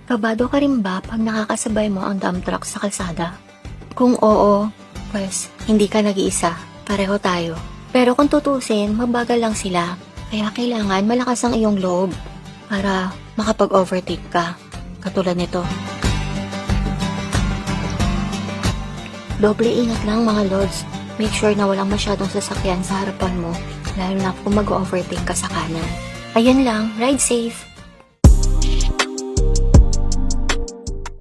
Kabado ka rin ba pag nakakasabay mo ang dump truck sa kalsada? Kung oo, pues hindi ka nag-iisa. Pareho tayo. Pero kung tutusin, mabagal lang sila. Kaya kailangan malakas ang iyong loob para makapag-overtake ka. Katulad nito. Doble ingat lang mga lods. Make sure na walang masyadong sasakyan sa harapan mo, lalo na kung mag-overtake ka sa kanan. Ayun lang, ride safe!